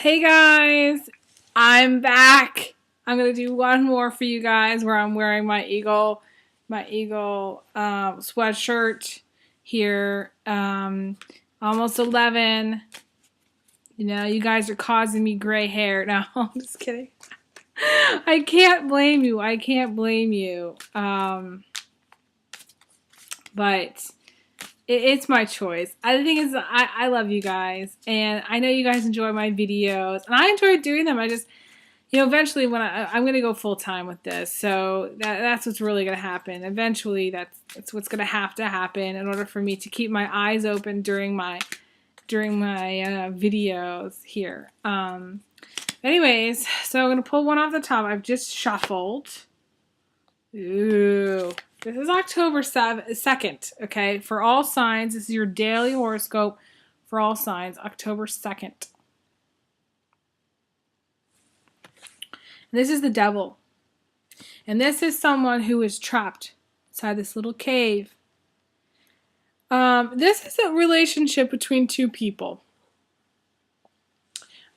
Hey guys, I'm back. I'm gonna do one more for you guys where I'm wearing my eagle sweatshirt here. Almost 11. You know, you guys are causing me gray hair. No, I'm just kidding. I can't blame you. But it's my choice. I think I love you guys, and I know you guys enjoy my videos, and I enjoy doing them. I just, eventually when I'm going to go full time with this, so that's what's really going to happen. Eventually, that's what's going to happen in order for me to keep my eyes open during my videos here. Anyways, so I'm going to pull one off the top. I've just shuffled. Ooh. This is October 2nd, okay? For all signs, this is your daily horoscope for all signs, October 2nd. This is the devil. And this is someone who is trapped inside this little cave. This is a relationship between two people.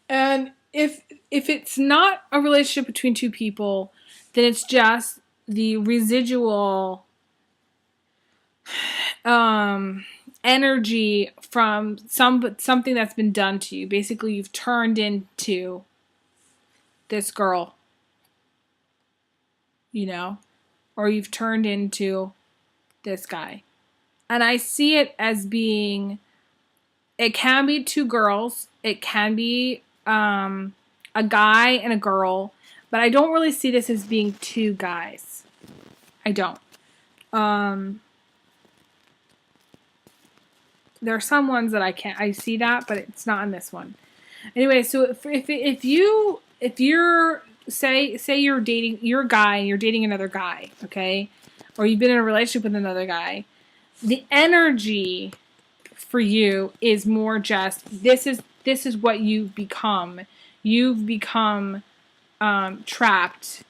And if it's not a relationship between two people, then it's just the residual energy from something that's been done to you. Basically, you've turned into this girl, or you've turned into this guy. And I see it as being, it can be two girls, it can be a guy and a girl, but I don't really see this as being two guys. I don't. There are some ones that I see that, but it's not in this one. Anyway, so if you're say you're a guy and you're dating another guy, okay, or you've been in a relationship with another guy, the energy for you is more just this is what you've become. You've become trapped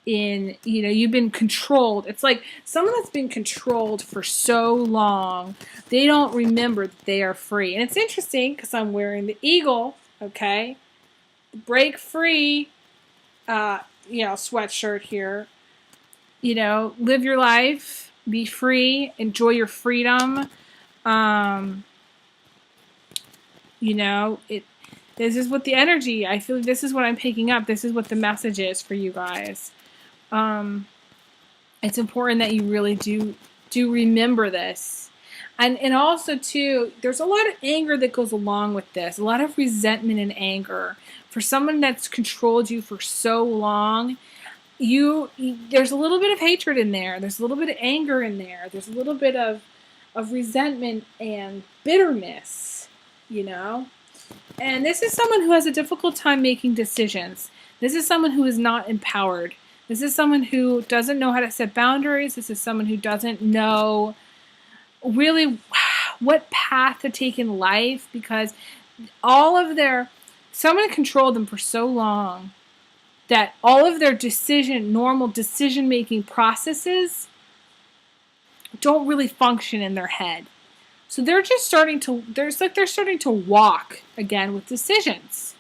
in, you've been controlled. It's like someone that's been controlled for so long, they don't remember that they are free. And it's interesting because I'm wearing the eagle, okay, break free, sweatshirt here. Live your life, be free, enjoy your freedom. This is what the energy, I feel this is what I'm picking up. This is what the message is for you guys. It's important that you really do remember this. And also, too, there's a lot of anger that goes along with this. A lot of resentment and anger. For someone that's controlled you for so long, there's a little bit of hatred in there. There's a little bit of anger in there. There's a little bit of resentment and bitterness, And this is someone who has a difficult time making decisions. This is someone who is not empowered. This is someone who doesn't know how to set boundaries. This is someone who doesn't know really what path to take in life, because someone controlled them for so long that all of their normal decision-making processes don't really function in their head. So they're just starting to walk again with decisions.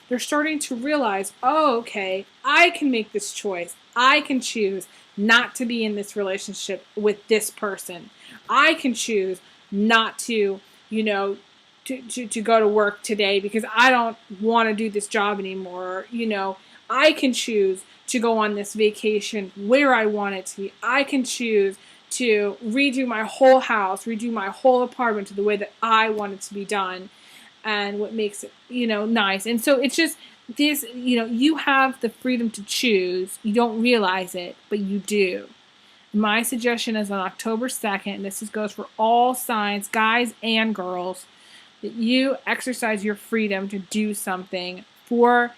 They're starting to realize, oh, okay, I can make this choice. I can choose not to be in this relationship with this person. I can choose not to, to go to work today because I don't want to do this job anymore. I can choose to go on this vacation where I want it to be. I can choose to redo my whole house, redo my whole apartment to the way that I want it to be done, and what makes it, nice. And so it's just this, you have the freedom to choose. You don't realize it, but you do. My suggestion is on October 2nd, and this goes for all signs, guys and girls, that you exercise your freedom to do something for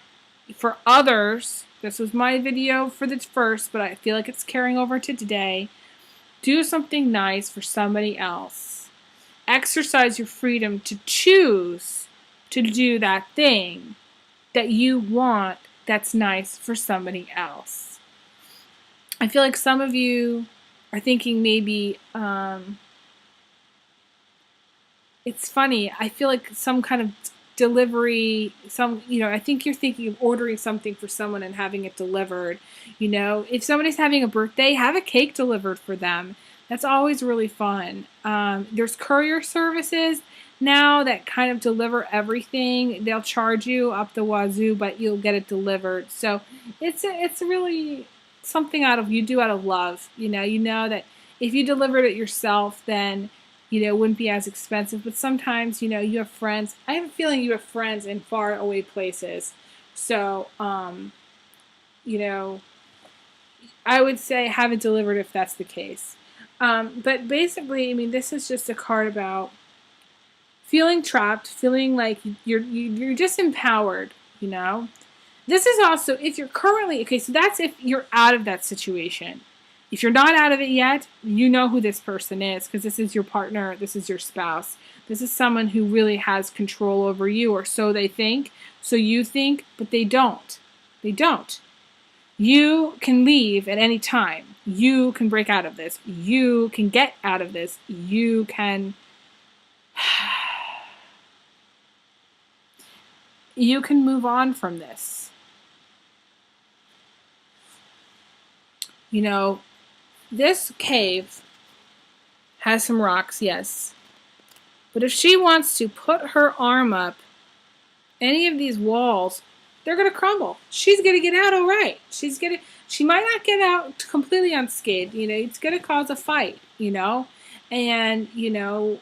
others. This was my video for the first, but I feel like it's carrying over to today. Do something nice for somebody else. Exercise your freedom to choose to do that thing that you want that's nice for somebody else. I feel like some of you are thinking maybe, it's funny, I feel like some kind of delivery, I think you're thinking of ordering something for someone and having it delivered. If somebody's having a birthday, have a cake delivered for them. That's always really fun. There's courier services now that kind of deliver everything. They'll charge you up the wazoo, but you'll get it delivered. So it's really something you do out of love. You know that if you delivered it yourself, then it wouldn't be as expensive. But sometimes, you have friends. I have a feeling you have friends in far away places. So, I would say have it delivered if that's the case. But basically, this is just a card about feeling trapped, feeling like you're disempowered, This is also if you're currently, okay, so that's if you're out of that situation. If you're not out of it yet, you know who this person is because this is your partner, this is your spouse. This is someone who really has control over you, or so they think, so you think, but they don't. They don't. You can leave at any time. You can break out of this. You can get out of this. You can move on from this. This cave has some rocks, yes. But if she wants to put her arm up any of these walls, they're going to crumble. She's going to get out all right. She might not get out completely unscathed. It's going to cause a fight, And, you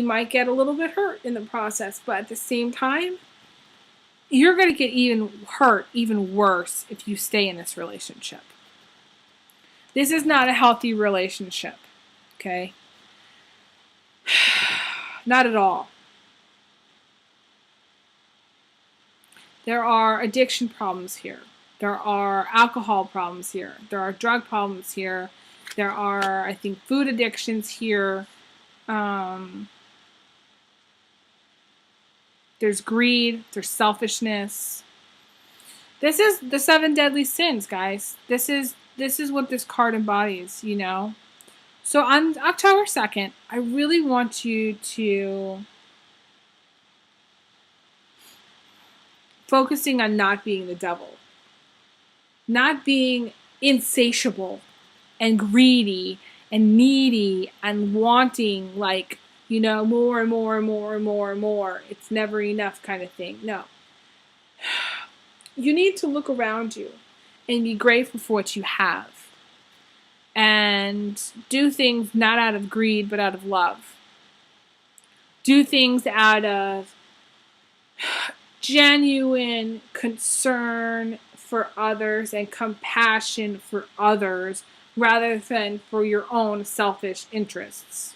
might get a little bit hurt in the process. But at the same time, you're going to get even worse if you stay in this relationship. This is not a healthy relationship, okay? Not at all. There are addiction problems here. There are alcohol problems here. There are drug problems here. There are, I think, food addictions here. There's greed. There's selfishness. This is the 7 deadly sins, guys. This is what this card embodies, So on October 2nd, I really want you to focusing on not being the devil. Not being insatiable and greedy and needy and wanting more and more and more and more and more. It's never enough kind of thing. No. You need to look around you and be grateful for what you have. And do things not out of greed, but out of love. Do things out of genuine concern for others and compassion for others rather than for your own selfish interests.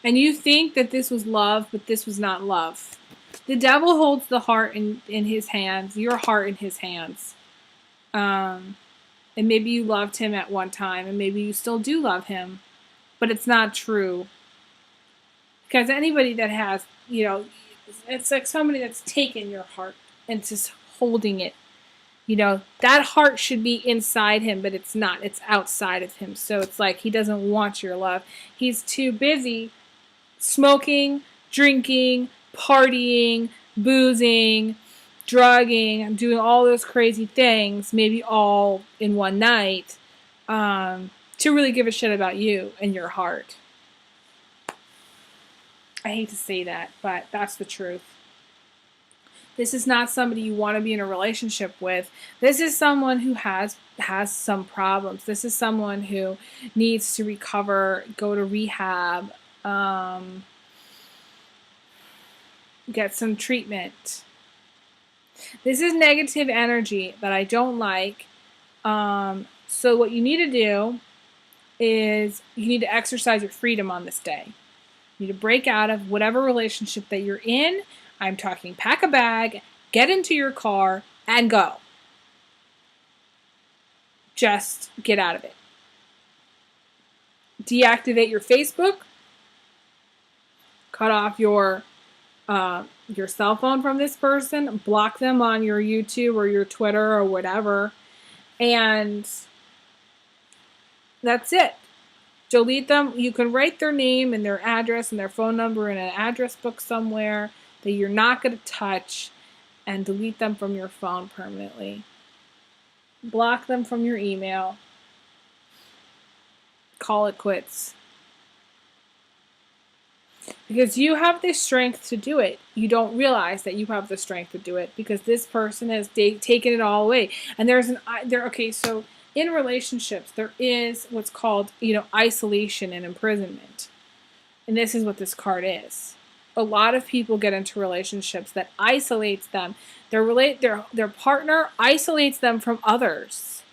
And you think that this was love, but this was not love. The devil holds the heart in his hands, your heart in his hands. And maybe you loved him at one time, and maybe you still do love him, but it's not true. Because anybody that has, it's like somebody that's taken your heart and just holding it. That heart should be inside him, but it's not. It's outside of him. So it's like he doesn't want your love. He's too busy smoking, drinking, partying, boozing, drugging, doing all those crazy things, maybe all in one night, to really give a shit about you and your heart. I hate to say that, but that's the truth. This is not somebody you want to be in a relationship with. This is someone who has some problems. This is someone who needs to recover, go to rehab, get some treatment. This is negative energy that I don't like. So what you need to do is you need to exercise your freedom on this day. You need to break out of whatever relationship that you're in. I'm talking pack a bag, get into your car, and go. Just get out of it. Deactivate your Facebook. Cut off your cell phone from this person. Block them on your YouTube or your Twitter or whatever. And That's it. Delete them. You can write their name and their address and their phone number in an address book somewhere that you're not going to touch, and delete them from your phone permanently. Block them from your email. Call it quits. Because you have the strength to do it. You don't realize that you have the strength to do it because this person has taken it all away. And so in relationships, there is what's called, isolation and imprisonment. And this is what this card is. A lot of people get into relationships that isolates them. Their partner isolates them from others.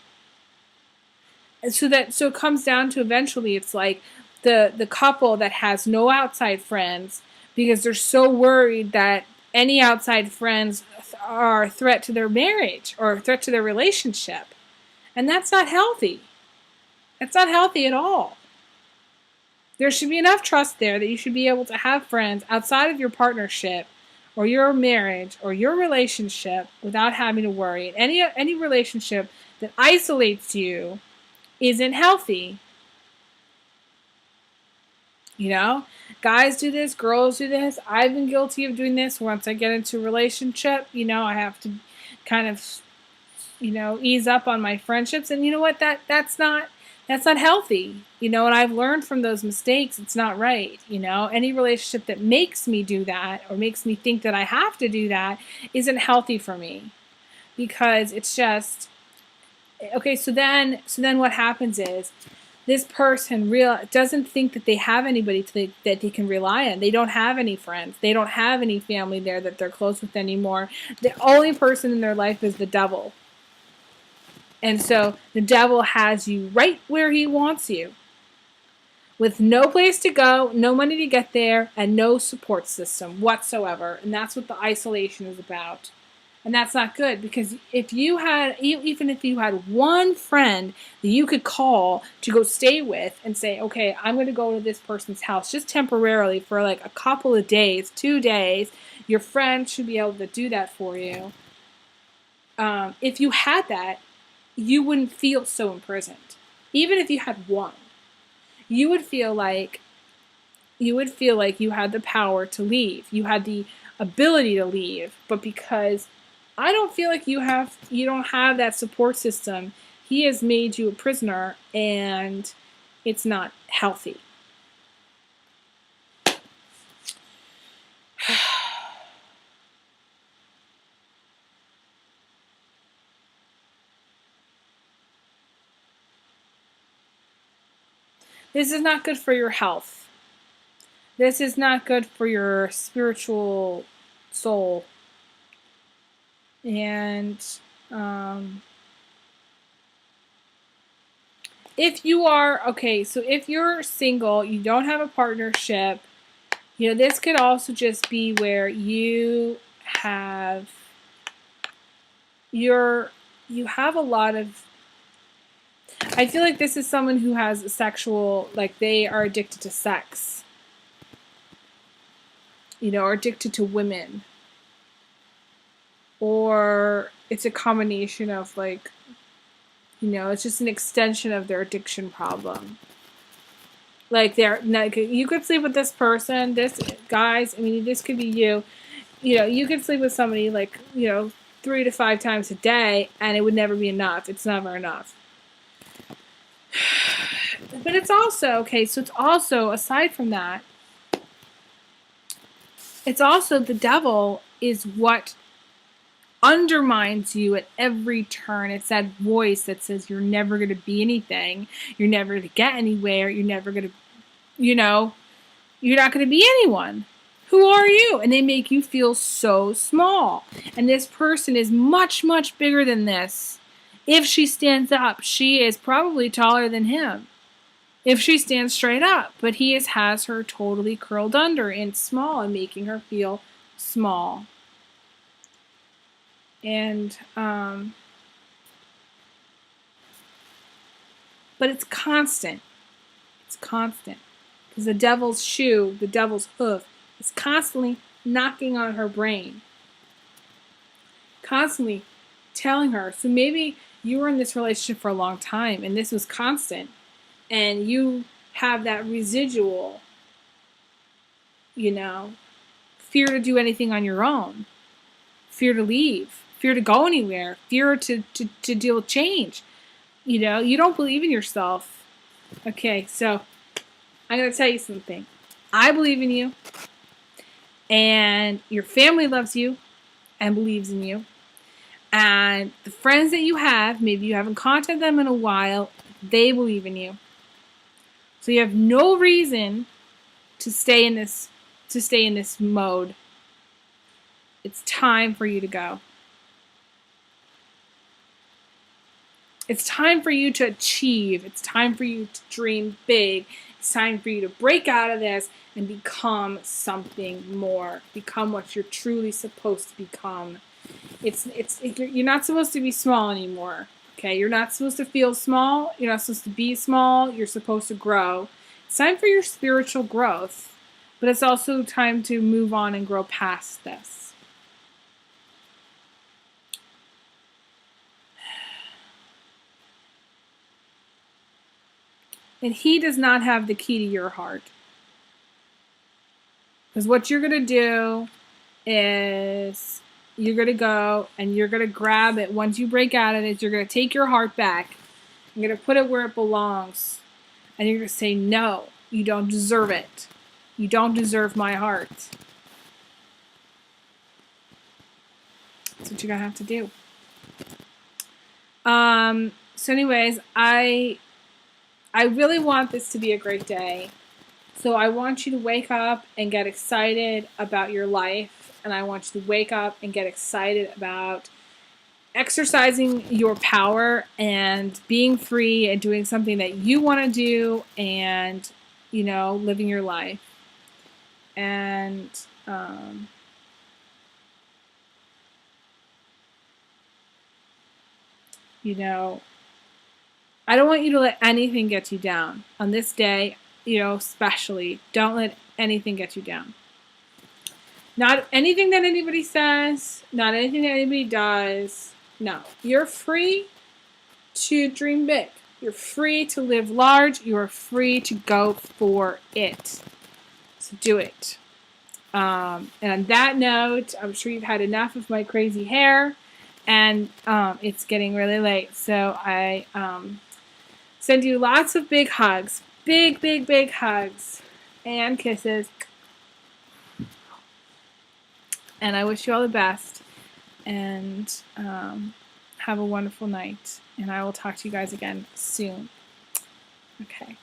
And so it comes down to eventually it's like the couple that has no outside friends because they're so worried that any outside friends are a threat to their marriage or a threat to their relationship. And that's not healthy. That's not healthy at all. There should be enough trust there that you should be able to have friends outside of your partnership or your marriage or your relationship without having to worry. Any relationship that isolates you isn't healthy. Guys do this, girls do this. I've been guilty of doing this. Once I get into a relationship, I have to kind of, ease up on my friendships. And you know what? That's not healthy. And I've learned from those mistakes. It's not right. Any relationship that makes me do that or makes me think that I have to do that isn't healthy for me, because it's just okay. So then what happens is this person doesn't think that they have anybody that they can rely on. They don't have any friends. They don't have any family there that they're close with anymore. The only person in their life is the devil. And so the devil has you right where he wants you, with no place to go, no money to get there, and no support system whatsoever. And that's what the isolation is about. And that's not good, because even if you had one friend that you could call to go stay with and say, okay, I'm going to go to this person's house just temporarily for like a couple of days, 2 days, your friend should be able to do that for you. If you had that, you wouldn't feel so imprisoned. Even if you had one, you would feel like you had the power to leave. You had the ability to leave, but because I don't feel like you don't have that support system, he has made you a prisoner, and it's not healthy. This is not good for your health. This is not good for your spiritual soul. And if you're single, you don't have a partnership, this could also just be where you have a lot of, I feel like this is someone who has a sexual, like they are addicted to sex, or addicted to women. Or it's a combination of like, it's just an extension of their addiction problem. Like you could sleep with this person, this could be you. You could sleep with somebody like, 3 to 5 times a day, and it would never be enough. It's never enough. But it's also, so it's also, aside from that, it's also the devil is what undermines you at every turn. It's that voice that says you're never going to be anything. You're never going to get anywhere. You're never going to, you're not going to be anyone. Who are you? And they make you feel so small. And this person is much, much bigger than this. If she stands up, she is probably taller than him. If she stands straight up. But he has her totally curled under and small and making her feel small. And, but it's constant. It's constant. Because the devil's hoof, is constantly knocking on her brain. Constantly telling her. So maybe you were in this relationship for a long time, and this was constant. and you have that residual, fear to do anything on your own, fear to leave, fear to go anywhere, fear to deal with change. You don't believe in yourself. Okay, so I'm going to tell you something. I believe in you, and your family loves you and believes in you. And the friends that you have, maybe you haven't contacted them in a while, they believe in you. So you have no reason to stay in this mode. It's time for you to go. It's time for you to achieve. It's time for you to dream big. It's time for you to break out of this and become something more. Become what you're truly supposed to become. You're not supposed to be small anymore. Okay, you're not supposed to feel small. You're not supposed to be small. You're supposed to grow. It's time for your spiritual growth, but it's also time to move on and grow past this. And he does not have the key to your heart. Because what you're going to do is you're going to go and you're going to grab it. Once you break out of it, you're going to take your heart back. You're going to put it where it belongs. And you're going to say, no, you don't deserve it. You don't deserve my heart. That's what you're going to have to do. So anyways, I really want this to be a great day. So I want you to wake up and get excited about your life. And I want you to wake up and get excited about exercising your power and being free and doing something that you want to do and, living your life. And, I don't want you to let anything get you down on this day, especially. Don't let anything get you down. Not anything that anybody says, not anything that anybody does. No, you're free to dream big. You're free to live large. You're free to go for it. So do it. And on that note, I'm sure you've had enough of my crazy hair, and it's getting really late. So I send you lots of big hugs. Big, big, big hugs and kisses. And I wish you all the best. And have a wonderful night. And I will talk to you guys again soon. Okay.